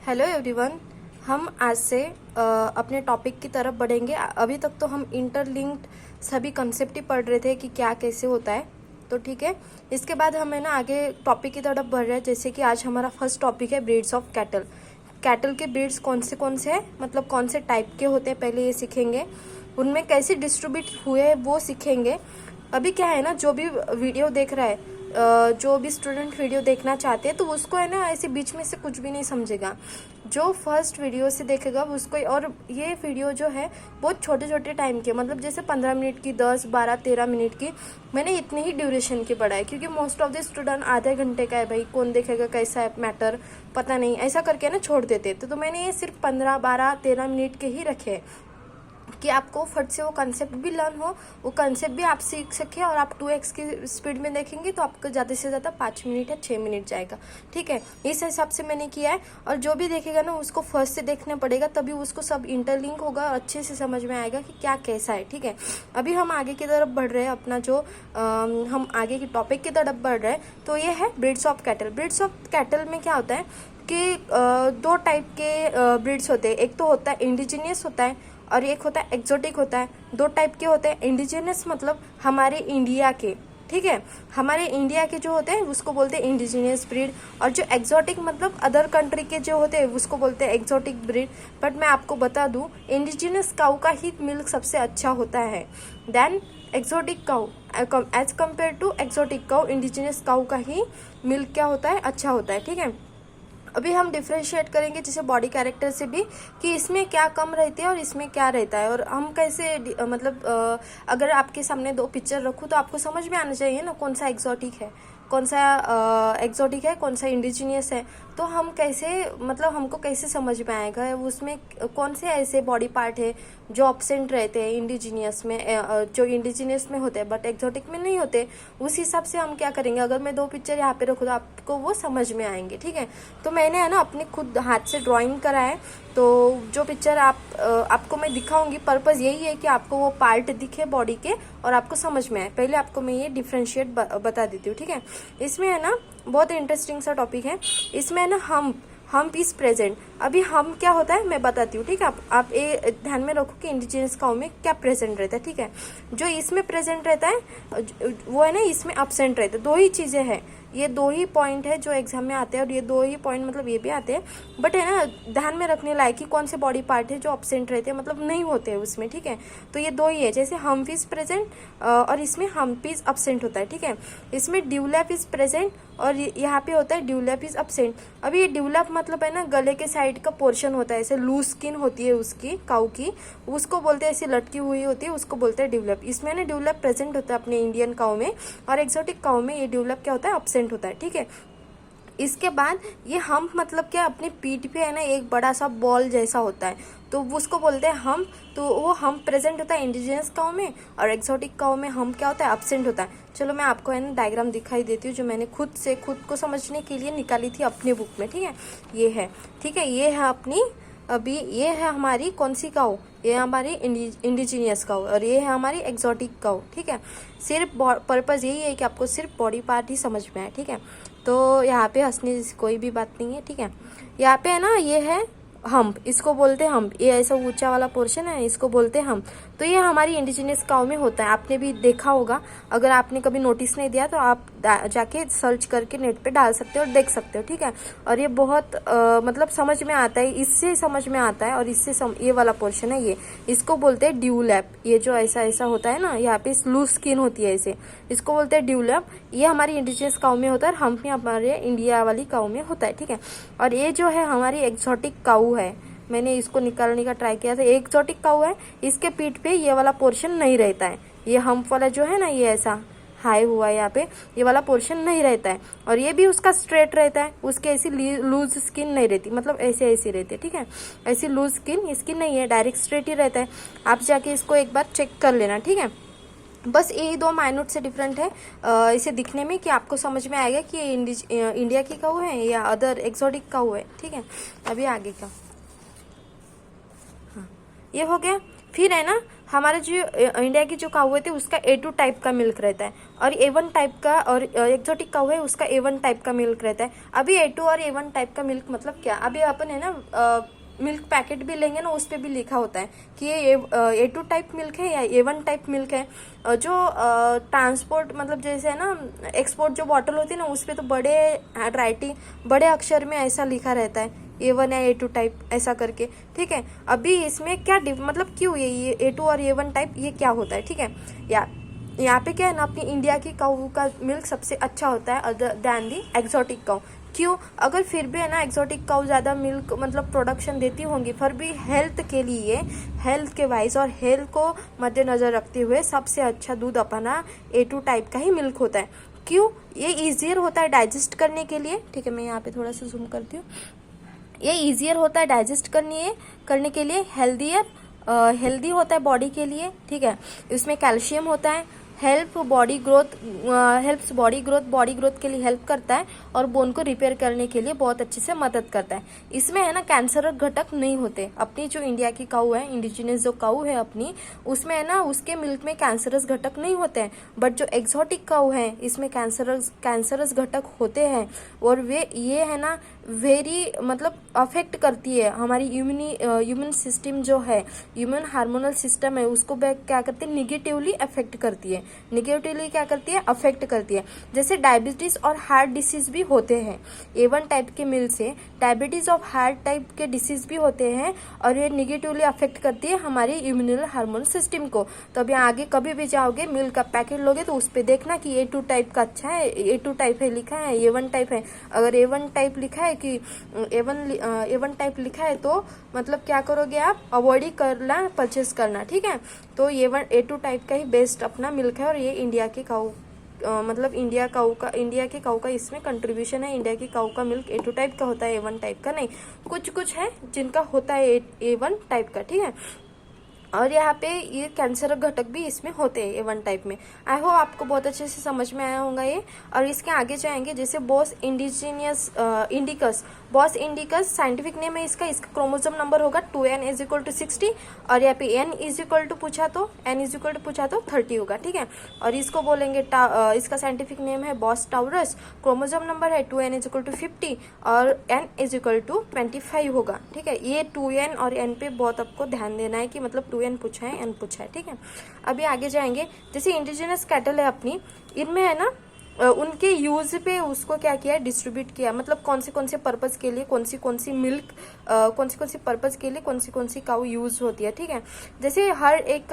Hello everyone. हम आज से अपने टॉपिक की तरफ बढ़ेंगे। अभी तक तो हम इंटरलिंक्ड सभी कंसेप्ट ही पढ़ रहे थे कि क्या कैसे होता है, तो ठीक है। इसके बाद हम है ना आगे टॉपिक की तरफ बढ़ रहे हैं। जैसे कि आज हमारा फर्स्ट टॉपिक है ब्रीड्स ऑफ कैटल। कैटल के ब्रीड्स कौन से हैं, मतलब कौन से टाइप के होते हैं, पहले ये सीखेंगे। उनमें कैसे डिस्ट्रीब्यूट हुए वो सीखेंगे। अभी क्या है ना, जो भी वीडियो देख रहा है, जो भी स्टूडेंट वीडियो देखना चाहते हैं तो उसको है ना ऐसे बीच में से कुछ भी नहीं समझेगा। जो फर्स्ट वीडियो से देखेगा उसको, और ये वीडियो जो है बहुत छोटे छोटे टाइम के, मतलब जैसे 15 मिनट की, 10, 12, 13 मिनट की, मैंने इतने ही ड्यूरेशन की पढ़ा है। क्योंकि मोस्ट ऑफ द स्टूडेंट आधे घंटे का है, भाई कौन देखेगा, कैसा है मैटर पता नहीं, ऐसा करके ना छोड़ देते। तो मैंने ये सिर्फ 15, 12, 13 मिनट के ही रखे हैं कि आपको फट से वो कंसेप्ट भी लर्न हो, वो कंसेप्ट भी आप सीख सके। और आप 2x की स्पीड में देखेंगे तो आपको ज़्यादा से ज़्यादा 5 मिनट या 6 मिनट जाएगा, ठीक है। इस हिसाब से मैंने किया है। और जो भी देखेगा ना उसको फर्स्ट से देखना पड़ेगा, तभी उसको सब इंटरलिंक होगा, अच्छे से समझ में आएगा कि क्या कैसा है, ठीक है। अभी हम आगे की तरफ बढ़ रहे हैं, अपना जो हम आगे की टॉपिक की तरफ बढ़ रहे हैं। तो ये है breeds of cattle. Breeds of cattle में क्या होता है कि दो टाइप के ब्रीड्स होते हैं। एक तो होता है इंडिजिनियस होता है, और एक होता है एक्सोटिक होता है। दो टाइप के होते हैं। इंडिजिनियस मतलब हमारे इंडिया के, ठीक है, हमारे इंडिया के जो होते हैं उसको बोलते हैं इंडिजिनियस ब्रीड। और जो एक्सोटिक मतलब अदर कंट्री के जो होते हैं उसको बोलते हैं एक्सोटिक ब्रीड। बट मैं आपको बता दूं, इंडिजिनियस काऊ का ही मिल्क सबसे अच्छा होता है then exotic cow. As compared to exotic cow, indigenous cow का ही मिल्क क्या होता है, अच्छा होता है, ठीक है। अभी हम डिफ्रेंशिएट करेंगे जैसे बॉडी कैरेक्टर से भी, कि इसमें क्या कम रहती है और इसमें क्या रहता है। और हम कैसे मतलब अगर आपके सामने दो पिक्चर रखूँ तो आपको समझ में आना चाहिए ना कौन सा एक्सोटिक है, कौन सा एक्सोटिक है, कौन सा इंडिजिनियस है। तो हम कैसे, मतलब हमको कैसे समझ में आएगा उसमें कौन से ऐसे बॉडी पार्ट है जो ऑब्सेंट रहते हैं इंडिजिनियस में, जो इंडिजिनियस में होते हैं बट एक्सोटिक में नहीं होते। उस हिसाब से हम क्या करेंगे, अगर मैं दो पिक्चर यहाँ पे रखूँ तो आपको वो समझ में आएंगे, ठीक है। तो मैंने है ना अपने खुद हाथ से ड्राइंग करा है। तो जो पिक्चर आपको मैं दिखाऊंगी, पर्पस यही है कि आपको वो पार्ट दिखे बॉडी के और आपको समझ में आए। पहले आपको मैं ये डिफ्रेंशिएट बता देती हूँ, ठीक है। इसमें है ना बहुत इंटरेस्टिंग सा टॉपिक है। इसमें है ना हम्प इज प्रेजेंट। अभी हम क्या होता है मैं बताती हूँ, ठीक है। आप ये ध्यान में रखो कि इंडिजिनियस काऊ में क्या प्रेजेंट रहता है, ठीक है। जो इसमें प्रेजेंट रहता है वो है ना इसमें अब्सेंट रहता है। दो ही चीजें हैं, ये दो ही पॉइंट है जो एग्जाम में आते हैं, और ये दो ही पॉइंट मतलब ये भी आते हैं। बट है ना ध्यान में रखने लायक कि कौन से बॉडी पार्ट है जो अब्सेंट रहते हैं, मतलब नहीं होते हैं उसमें, ठीक है। तो ये दो ही है, जैसे हम्प इज प्रेजेंट और इसमें हम्प इज अब्सेंट होता है, ठीक है। इसमें ड्यूलैप इज प्रेजेंट और यहाँ पे होता है ड्यूलैप इज अब्सेंट। अभी ये ड्यूलैप मतलब है ना गले के साइड का पोर्शन होता है, ऐसे लूज स्किन होती है उसकी, काऊ की, उसको बोलते हैं, ऐसी लटकी हुई होती है, उसको बोलते हैं ड्यूलैप। इसमें ना ड्यूलैप प्रेजेंट होता है अपने इंडियन काऊ में, और एक्सोटिक काऊ में ये ड्यूलैप क्या होता है, अब्सेंट होता है, ठीक है। इसके बाद ये हम्प मतलब क्या, अपनी पीठ पे है ना एक बड़ा सा बॉल जैसा होता है, तो उसको बोलते हैं हम्प। तो वो हम्प प्रेजेंट होता है इंडिजिनियस काऊ में, और एक्सोटिक काऊ में हम्प क्या होता है, अब्सेंट होता है। चलो मैं आपको है ना डायग्राम दिखाई देती हूँ, जो मैंने खुद को समझने के लिए निकाली थी अपने बुक में, ठीक है। ये है, ठीक है, ये है अपनी, अभी ये है हमारी कौन सी काऊ, ये हमारी इंडिजिनियस काऊ, और ये है हमारी एक्सोटिक काऊ, ठीक है। सिर्फ पर्पज यही है कि आपको सिर्फ बॉडी पार्ट ही समझ में आए, ठीक है। तो यहाँ पे हंसने जैसी कोई भी बात नहीं है, ठीक है। यहाँ पे है ना ये है हम्प, इसको बोलते हैं हम्प। ये ऐसा ऊंचा वाला पोर्शन है, इसको बोलते हैं हम्प। तो ये हमारी इंडिजिनियस काऊ में होता है, आपने भी देखा होगा। अगर आपने कभी नोटिस नहीं दिया तो आप जाके सर्च करके नेट पे डाल सकते हो और देख सकते हो, ठीक है। और ये बहुत मतलब समझ में आता है, इससे समझ में आता है। और इससे ये वाला पोर्शन है, ये इसको बोलते हैं ड्यूलैप। ये जो ऐसा ऐसा होता है ना, यहाँ पे लूज स्किन होती है ऐसे, इसको बोलते हैं ड्यूलैप। ये हमारी इंडिजिनियस काऊ में होता है, और हम्प में हमारे इंडिया वाली काऊ में होता है, ठीक है। और ये जो है हमारी एक्सोटिक काऊ है, मैंने इसको निकालने का ट्राई किया था। एक्सोटिक काऊ है, इसके पीठ पे ये वाला पोर्शन नहीं रहता है, ये हम्प वाला जो है ना, ये ऐसा हाई हुआ है यहाँ पे, ये वाला पोर्शन नहीं रहता है। और ये भी उसका स्ट्रेट रहता है, उसके ऐसी लूज स्किन नहीं रहती, मतलब ऐसे ऐसी रहती है, ठीक है। ऐसी लूज स्किन नहीं है, डायरेक्ट स्ट्रेट ही रहता है। आप जाके इसको एक बार चेक कर लेना, ठीक है। बस यही दो माइन्यूट से डिफरेंट है इसे दिखने में, कि आपको समझ में आएगा कि ये इंडिया की काऊ है या अदर एक्सोटिक काऊ है, ठीक है। अभी आगे का, हाँ ये हो गया। फिर है ना हमारा जो इंडिया की जो काऊ थे उसका A2 टाइप का मिल्क रहता है, और A1 टाइप का, और एक्जोटिक काऊ है उसका A1 टाइप का मिल्क रहता है। अभी A2 और A1 टाइप का मिल्क मतलब क्या, अभी अपन है ना मिल्क पैकेट भी लेंगे ना, उस पे भी लिखा होता है कि ये A2 टाइप मिल्क है या A1 टाइप मिल्क है। जो ट्रांसपोर्ट मतलब जैसे है ना एक्सपोर्ट जो बॉटल होती है ना, उस पे तो बड़े राइटिंग बड़े अक्षर में ऐसा लिखा रहता है A1 या A2 टाइप ऐसा करके, ठीक है। अभी इसमें क्या मतलब क्यों ये A2 और A1 टाइप ये क्या होता है, ठीक है। यहाँ पे क्या है ना, अपनी इंडिया की काऊ का मिल्क सबसे अच्छा होता है अदर दैन दी एक्सोटिक काऊ। क्यों, अगर फिर भी है ना एक्सोटिक काऊ ज़्यादा मिल्क मतलब प्रोडक्शन देती होंगी, फिर भी हेल्थ के लिए, हेल्थ के वाइज और हेल्थ को मद्देनज़र रखते हुए सबसे अच्छा दूध अपना A2 टाइप का ही मिल्क होता है। क्यों, ये ईजियर होता है डाइजेस्ट करने के लिए, ठीक है। मैं यहाँ पे थोड़ा सा जूम करती हूँ। ये ईजियर होता है डाइजेस्ट करने के लिए, हेल्दी होता है बॉडी के लिए, ठीक है। इसमें कैल्शियम होता है, हेल्प्स बॉडी ग्रोथ के लिए हेल्प करता है, और बोन को रिपेयर करने के लिए बहुत अच्छे से मदद करता है। इसमें है ना कैंसरस घटक नहीं होते। अपनी जो इंडिया की काऊ है, इंडिजिनियस जो काऊ है अपनी, उसमें है ना उसके मिल्क में कैंसरस घटक नहीं होते हैं। बट जो एक्सोटिक काऊ है इसमें कैंसरस घटक होते हैं, और वे ये है ना वेरी मतलब अफेक्ट करती है हमारी इम्यून सिस्टम जो है, इम्यून हार्मोनल सिस्टम है, उसको क्या करती है, निगेटिवली अफेक्ट करती है। निगेटिवली क्या करती है, अफेक्ट करती है। जैसे डायबिटीज और हार्ट डिसीज भी होते हैं A1 टाइप के मिल्क से, डायबिटीज और हार्ट टाइप के डिसीज भी होते हैं, और ये निगेटिवली अफेक्ट करती है हमारी इम्यूनल हार्मोन सिस्टम को। तो अभी आगे कभी भी जाओगे मिल्क का पैकेट लोगे तो उस पर देखना कि A2 टाइप का अच्छा है, A2 टाइप है लिखा है, A1 टाइप है। अगर A1 टाइप लिखा है कि A1 टाइप लिखा है तो मतलब क्या करोगे आप, अवॉइड ही करना, परचेस करना, ठीक है। तो A2 टाइप का ही बेस्ट अपना मिल्क है, और ये इंडिया की काऊ मतलब इंडिया के काऊ का इसमें कंट्रीब्यूशन है। इंडिया की काऊ का मिल्क A2 टाइप का होता है, A1 टाइप का नहीं। कुछ है जिनका होता है A1 टाइप का, ठीक है। और यहाँ पे ये कैंसर घटक भी इसमें होते हैं A1 टाइप में। आई होप आपको बहुत अच्छे से समझ में आया होगा ये। और इसके आगे जाएंगे, जैसे बॉस इंडिकस साइंटिफिक नेम है इसका क्रोमोसोम नंबर होगा 2n = 60, और यहाँ पे n = पूछा तो 30 होगा, ठीक है। और इसको बोलेंगे इसका साइंटिफिक नेम है बॉस टाउरस, क्रोमोसोम नंबर है 2n = 50 और n = 25 होगा, ठीक है। ये 2n और n पे बहुत आपको ध्यान देना है कि मतलब 2n पूछा है, n पूछा है, ठीक है। अभी आगे जाएंगे, जैसे इंडिजिनस कैटल है अपनी, इनमें है ना उनके यूज पे उसको क्या किया, डिस्ट्रीब्यूट किया, मतलब कौन से पर्पस के लिए कौन सी मिल्क कौन सी पर्पस के लिए कौन सी काऊ यूज होती है, ठीक है। जैसे हर एक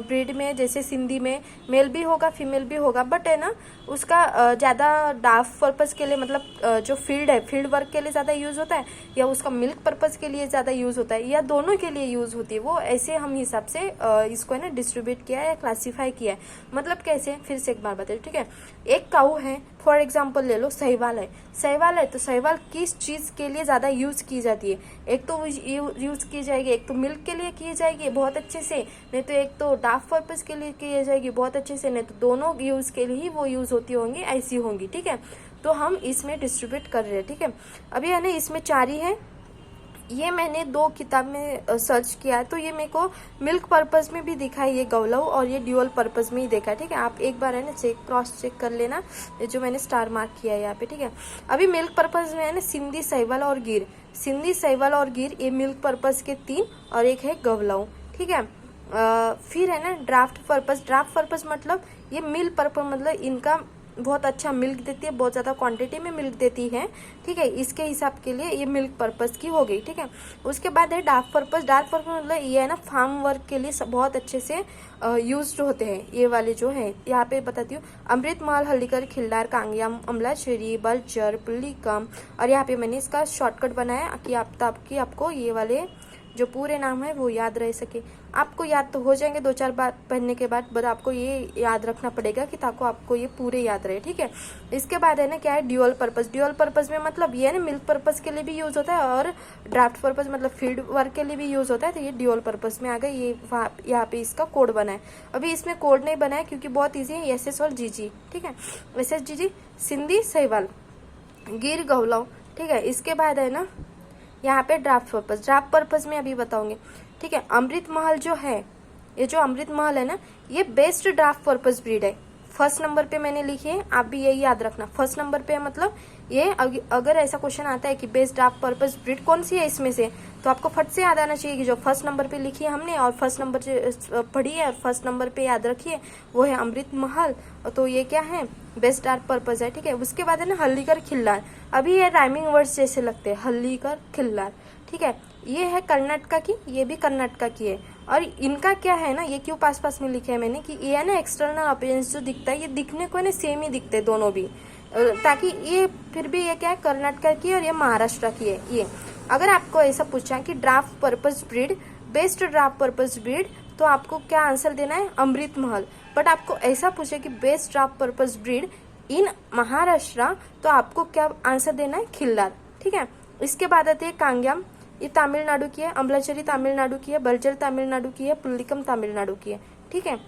ब्रीड में, जैसे सिंधी में मेल भी होगा फीमेल भी होगा, बट है ना उसका ज्यादा डाफ पर्पस के लिए, मतलब जो फील्ड वर्क के लिए ज्यादा यूज होता है, या उसका मिल्क पर्पस के लिए ज्यादा यूज होता है, या दोनों के लिए यूज होती है। वो ऐसे हम हिसाब से इसको है ना डिस्ट्रीब्यूट किया है या क्लासीफाई किया है। मतलब कैसे, फिर से एक बार बताइए, ठीक है। एक काऊ है, फॉर एग्जाम्पल ले लो सहवाल है, तो सहवाल किस चीज के लिए ज्यादा यूज की जाती है, एक तो यूज की जाएगी, एक तो मिल्क के लिए की जाएगी बहुत अच्छे से, नहीं तो एक तो डाफ पर्पस के लिए की जाएगी बहुत अच्छे से, नहीं तो दोनों यूज के लिए ही वो यूज होती होंगी, ऐसी होंगी, ठीक है। तो हम इसमें डिस्ट्रीब्यूट कर रहे हैं, ठीक है। अभी है ना इसमें 4 ही है, ये मैंने 2 किताब में सर्च किया है, तो ये मेरे को मिल्क पर्पस में भी दिखा है ये गौलव, और ये ड्यूअल पर्पस में ही देखा है, ठीक है। आप एक बार है ना क्रॉस चेक कर लेना, जो मैंने स्टार मार्क किया है यहाँ पे, ठीक है। अभी मिल्क पर्पस में है ना सिंधी सहवाल और गिर ये मिल्क पर्पस के 3, और एक है गौलव, ठीक है। फिर है ना ड्राफ्ट पर्पस मतलब ये मिल्क पर्पस मतलब इनका बहुत अच्छा मिल्क देती है, बहुत ज़्यादा क्वांटिटी में मिल्क देती है, ठीक है। इसके हिसाब के लिए ये मिल्क पर्पस की हो गई, ठीक है। उसके बाद है डार्क पर्पस मतलब ये है ना फार्म वर्क के लिए बहुत अच्छे से यूज्ड होते हैं। ये वाले जो है यहाँ पे बताती हूँ, अमृत महल, हल्दीकर, खिल्लार, कांगयाम, अमलाचेरी, बलचर, पुल्लिकम, और यहाँ पे मैंने इसका शॉर्टकट बनाया कि आपको ये वाले जो पूरे नाम है वो याद रह सके। आपको याद तो हो जाएंगे 2-4 बार पढ़ने के बाद, बट आपको ये याद रखना पड़ेगा कि ताकि आपको ये पूरे याद रहे, ठीक है। इसके बाद है ना क्या है ड्यूअल पर्पस में मतलब ये है ना मिल्क पर्पस के लिए भी यूज होता है, और ड्राफ्ट पर्पस मतलब फील्ड वर्क के लिए भी यूज होता है, तो ये ड्यूअल पर्पस में आ गए। ये यहाँ पे इसका कोड बना है। अभी इसमें कोड नहीं बना है क्योंकि बहुत ईजी है, SS और GG, ठीक है। SS GG सिंधी सहवाल गिर गौलव, ठीक है। इसके बाद है ना यहाँ पे ड्राफ्ट पर्पस में अभी बताऊंगी, ठीक है। अमृत महल जो है ये जो अमृत महल है ना, ये बेस्ट ड्राफ्ट पर्पस ब्रीड है। फर्स्ट नंबर पे मैंने लिखी है, आप भी यही याद रखना। फर्स्ट नंबर पे मतलब ये अगर ऐसा क्वेश्चन आता है कि बेस्ट ड्राफ्ट पर्पस ब्रीड कौन सी है इसमें से, तो आपको फट से याद आना चाहिए कि जो फर्स्ट नंबर पे लिखी है हमने और फर्स्ट नंबर से पढ़ी है और फर्स्ट नंबर पे याद रखी है, वो है अमृत महल। तो ये क्या है, बेस्ट ड्राफ्ट पर्पस है, ठीक है। उसके बाद है ना हल्लीकर खिल्लार। अभी ये राइमिंग वर्ड्स जैसे लगते हैं, हल्लीकर खिल्लार, ठीक है। ये है कर्नाटका की, ये भी कर्नाटका की है। और इनका क्या है ना, ये क्यों पास पास में लिखे है मैंने कि ये है ना एक्सटर्नल अपीयरेंस जो दिखता है, ये दिखने को है ना सेम ही दिखते हैं दोनों भी, ताकि ये फिर भी ये क्या है कर्नाटका की और ये महाराष्ट्र की है। ये अगर आपको ऐसा पूछा कि draft purpose breed, best draft purpose breed, तो आपको क्या आंसर देना है, अमृत महल। बट आपको ऐसा पूछे कि बेस्ट ड्राफ्ट पर्पस ब्रीड इन महाराष्ट्र, तो आपको क्या आंसर देना है, खिल्लार, ठीक है। इसके बाद आती है कांग्याम, ये तमिलनाडु की है। अम्बलाचरी तमिलनाडु की है। बर्जर तमिलनाडु की है। पुल्लिकम तमिलनाडु की है, ठीक है।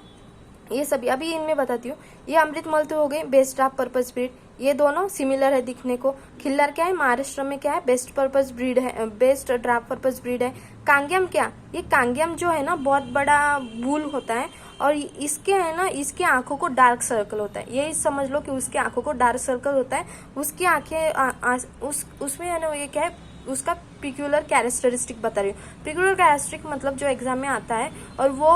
ये सभी अभी इनमें बताती हूँ। ये अमृत महल तो हो गए बेस्ट ड्राफ्ट पर्पस ब्रीड, ये दोनों सिमिलर है दिखने को। खिल्लार क्या है, महाराष्ट्र में क्या है, बेस्ट पर्पस ब्रीड है, बेस्ट ड्राफ्ट पर्पस ब्रीड है। कांग्याम क्या, ये कांग्याम जो है ना बहुत बड़ा बुल होता है और इसके है ना, इसकी आंखों को डार्क सर्कल होता है। यही समझ लो कि उसकी आंखों को डार्क सर्कल होता है, उसकी आंखें उसमें है ना, ये क्या है, उसका पिक्यूलर कैरेक्टरिस्टिक बता रही हूँ। पिक्यूलर कैरेक्टरिस्टिक मतलब जो एग्जाम में आता है और वो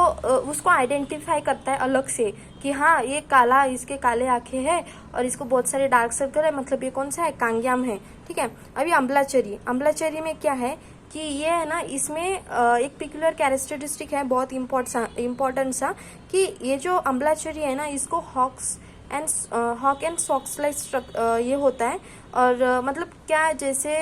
उसको आइडेंटिफाई करता है अलग से कि हाँ ये काला, इसके काले आंखें हैं और इसको बहुत सारे डार्क सर्कल है, मतलब ये कौन सा है, कांग्याम है, ठीक है। अभी अम्बलाचरी, अम्बलाचरी में क्या है कि ये है ना, इसमें एक पिक्यूलर कैरेक्टरिस्टिक है बहुत इम्पोर्टेंट सा, कि ये जो अम्बलाचरी है ना, इसको हॉक एंड सॉक्स लाइक ये होता है। और मतलब क्या, जैसे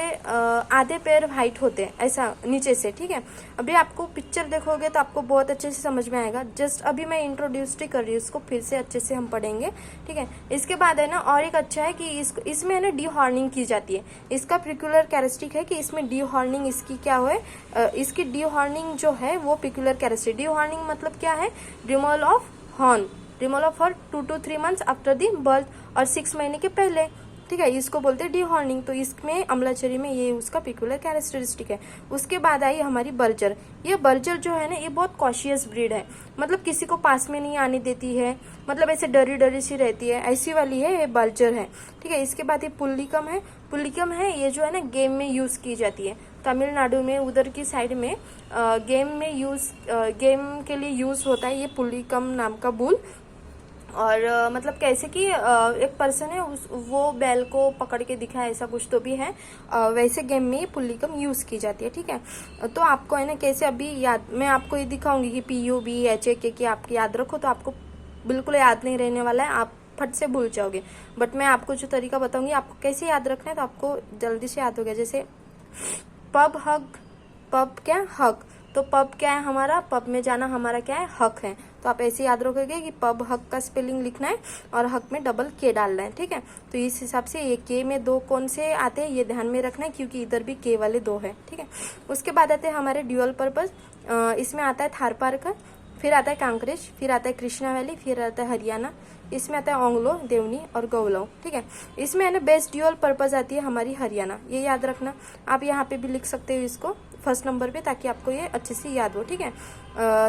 आधे पैर वाइट होते हैं ऐसा नीचे से, ठीक है। अभी आपको पिक्चर देखोगे तो आपको बहुत अच्छे से समझ में आएगा। जस्ट अभी मैं इंट्रोड्यूस कर रही हूँ इसको, फिर से अच्छे से हम पढ़ेंगे, ठीक है। इसके बाद है ना, और एक अच्छा है कि इसमें है ना डी हॉर्निंग की जाती है। इसका पिक्यूलर कैरेक्टरिस्टिक है कि इसमें डी हॉर्निंग, इसकी क्या है, इसकी डी हॉर्निंग जो है वो पिक्यूलर कैरेक्टरिस्टिक। डी हॉर्निंग मतलब क्या है, removal of horn, removal of horn 2 to 3 months after the birth, और 6 महीने के पहले, ठीक है। इसको बोलते हैं डी हॉर्निंग। तो इसमें अम्बलाचरी में ये उसका पिक्यूलर कैरेक्टरिस्टिक है। उसके बाद आई हमारी बर्जर। ये बर्जर जो है ना, ये बहुत कॉशियस ब्रीड है, मतलब किसी को पास में नहीं आने देती है, मतलब ऐसे डरी डरी सी रहती है, ऐसी वाली है ये बर्जर है, ठीक है। इसके बाद ये पुल्लिकम है। पुल्लिकम है, ये जो है ना गेम में यूज की जाती है तमिलनाडु में, उधर की साइड में गेम के लिए यूज होता है ये पुल्लिकम नाम का बुल। और मतलब कैसे कि एक पर्सन है वो बैल को पकड़ के दिखाए, ऐसा कुछ तो भी है। वैसे गेम में ये पुल्लिकम यूज की जाती है, ठीक है। तो आपको है ना कैसे अभी याद, मैं आपको ये दिखाऊंगी कि PUB HAK आपकी याद रखो, तो आपको बिल्कुल याद नहीं रहने वाला है, आप फट से भूल जाओगे। बट मैं आपको जो तरीका बताऊंगी आपको कैसे याद रखना है, तो आपको जल्दी से याद हो गया। जैसे पब हग, पब क्या, हक, तो पब क्या है हमारा, पब में जाना हमारा क्या है, हक है। तो आप ऐसे याद रखोगे कि पब हक का स्पेलिंग लिखना है और हक में डबल के डालना है, ठीक है। तो इस हिसाब से ये के में 2 कौन से आते हैं ये ध्यान में रखना है, क्योंकि इधर भी के वाले 2 है, ठीक है। उसके बाद आते हैं हमारे ड्यूअल पर्पज। इसमें आता है थारपारकर, फिर आता है कांकरेज, फिर आता है कृष्णा वैली, फिर आता है हरियाणा, इसमें आता है ओंगलो, देवनी और गौलव, ठीक है। इसमें है ना बेस्ट ड्यूअल पर्पज आती है हमारी हरियाणा, ये याद रखना। आप यहाँ पे भी लिख सकते हो इसको फर्स्ट नंबर पे, ताकि आपको ये अच्छे से याद हो, ठीक है।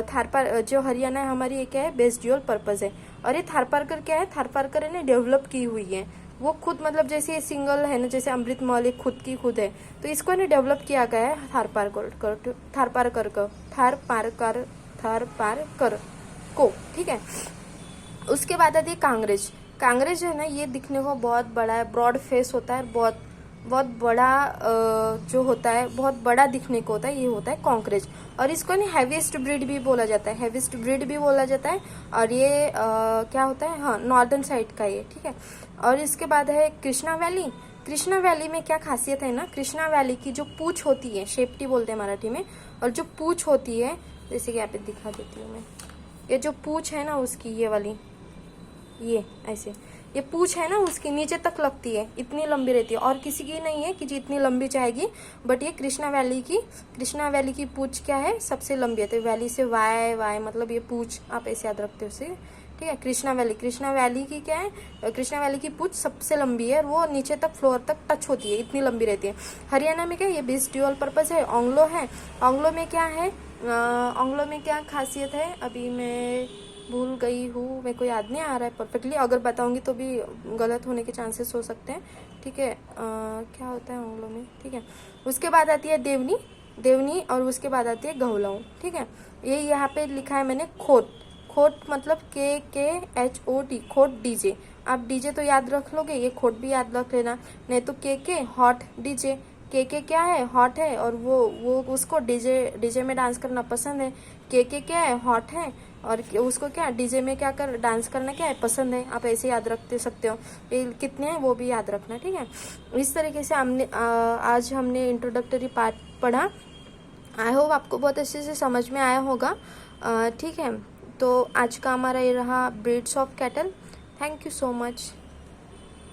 थारपार जो हरियाणा है हमारी, ये क्या है, बेस्ट ड्यूअल पर्पज है। और ये थारपारकर क्या है, थारपारकर है ना डेवलप की हुई है वो खुद, मतलब जैसे ये सिंगल है ना, जैसे अमृत महल एक खुद की खुद है, तो इसको है ना डेवलप किया गया है थारपारकर को, ठीक है। उसके बाद आती है कांग्रेज। कांग्रेज है ना, ये दिखने को बहुत बड़ा है, ब्रॉड फेस होता है, बहुत बड़ा जो होता है, बहुत बड़ा दिखने को होता है, ये होता है कांकरेज। और इसको ना हैवीएस्ट ब्रीड भी बोला जाता है, हैवीएस्ट ब्रीड भी बोला जाता है। और ये क्या होता है, हाँ नॉर्दर्न साइड का ये, ठीक है। और इसके बाद है कृष्णा वैली। कृष्णा वैली में क्या खासियत है ना, कृष्णा वैली की जो पूंछ होती है, शेपटी बोलते हैं मराठी में, और जो पूंछ होती है, जैसे कि यहाँ पे दिखा देती हूँ मैं, ये जो पूंछ है ना उसकी, ये वाली, ये ऐसे ये पूंछ है ना उसकी नीचे तक लगती है, इतनी लंबी रहती है, और किसी की नहीं है कि जितनी लंबी चाहेगी। बट ये कृष्णा वैली की पूंछ क्या है, सबसे लंबी है। तो वैली से वाई मतलब ये पूंछ, आप ऐसे याद रखते हो उसे, ठीक है। कृष्णा वैली की क्या है, कृष्णा वैली की पूंछ सबसे लंबी है और वो नीचे तक फ्लोर तक टच होती है, इतनी लंबी रहती है। हरियाणा में क्या है, ये बीस ड्यूअल पर्पज है। ऑंग्लो है, ऑंग्लो में क्या है, ऑंग्लो में क्या खासियत है अभी मैं भूल गई हूँ, मेरे को याद नहीं आ रहा है परफेक्टली, अगर बताऊंगी तो भी गलत होने के चांसेस हो सकते हैं, ठीक है। क्या होता है ऑंग्लो में, ठीक है। उसके बाद आती है देवनी और उसके बाद आती है गहुलाऊ, ठीक है। ये यहाँ पे लिखा है मैंने खोट मतलब KKHOT, खोट डीजे। आप डीजे तो याद रख लोगे, ये खोट भी याद रख लेना, नहीं तो के हॉट डीजे। के क्या है, हॉट है, और वो उसको डीजे में डांस करना पसंद है। के क्या है, हॉट है, और उसको क्या डीजे में क्या कर डांस करना क्या है, पसंद है। आप ऐसे याद रखते सकते हो, ये कितने हैं वो भी याद रखना, ठीक है। इस तरीके से आज हमने इंट्रोडक्टरी पार्ट पढ़ा। आई होप आपको बहुत अच्छे से समझ में आया होगा, ठीक है। तो आज का हमारा ये रहा breeds of cattle. Thank you so much.